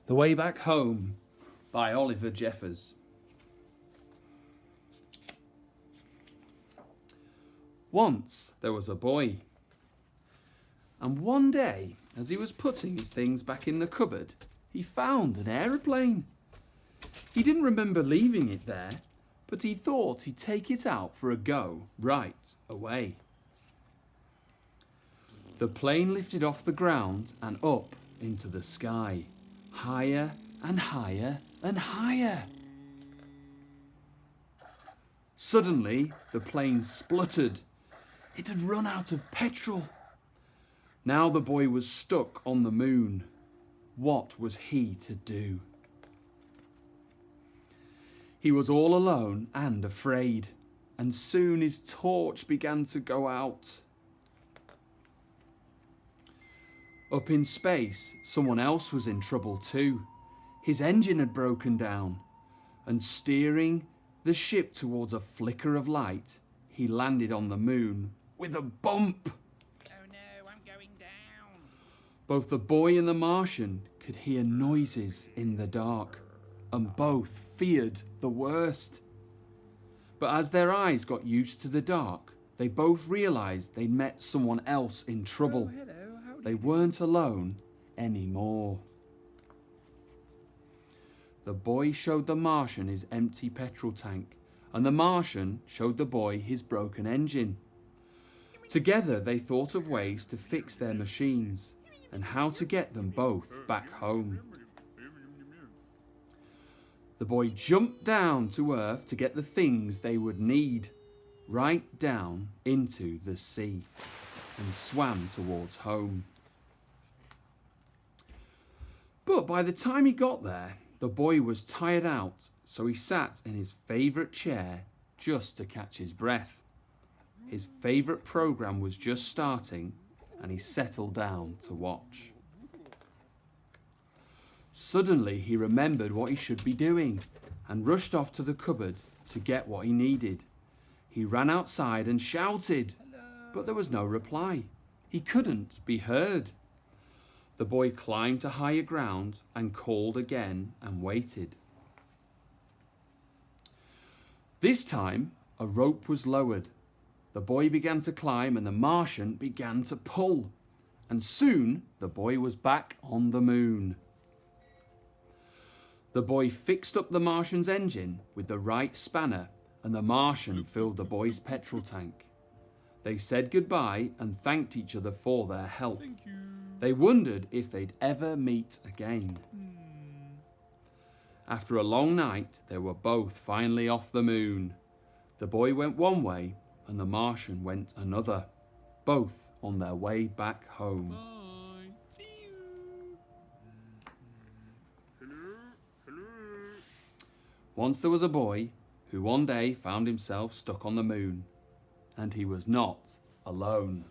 The Way Back Home by Oliver Jeffers. Once there was a boy, and one day, as he was putting his things back in the cupboard, he found an aeroplane. He didn't remember leaving it there, but he thought he'd take it out for a go right away. The plane lifted off the ground and up into the sky, higher and higher and higher. Suddenly, the plane spluttered. It had run out of petrol. Now the boy was stuck on the moon. What was he to do? He was all alone and afraid, and soon his torch began to go out. Up in space, someone else was in trouble too. His engine had broken down, and steering the ship towards a flicker of light, he landed on the moon with a bump. Oh no, I'm going down. Both the boy and the Martian could hear noises in the dark, and both feared the worst. But as their eyes got used to the dark, they both realised they'd met someone else in trouble. Oh, hello. They weren't alone anymore. The boy showed the Martian his empty petrol tank, and the Martian showed the boy his broken engine. Together they thought of ways to fix their machines and how to get them both back home. The boy jumped down to earth to get the things they would need, right down into the sea, and swam towards home. But by the time he got there, the boy was tired out, so he sat in his favourite chair just to catch his breath. His favourite programme was just starting, and he settled down to watch. Suddenly he remembered what he should be doing and rushed off to the cupboard to get what he needed. He ran outside and shouted, but there was no reply. He couldn't be heard. The boy climbed to higher ground and called again and waited. This time, a rope was lowered. The boy began to climb and the Martian began to pull. And soon, the boy was back on the moon. The boy fixed up the Martian's engine with the right spanner, and the Martian filled the boy's petrol tank. They said goodbye and thanked each other for their help. Thank you. They wondered if they'd ever meet again. After a long night, they were both finally off the moon. The boy went one way and the Martian went another, both on their way back home. Bye. See you. Hello. Hello. Once there was a boy who one day found himself stuck on the moon, and he was not alone.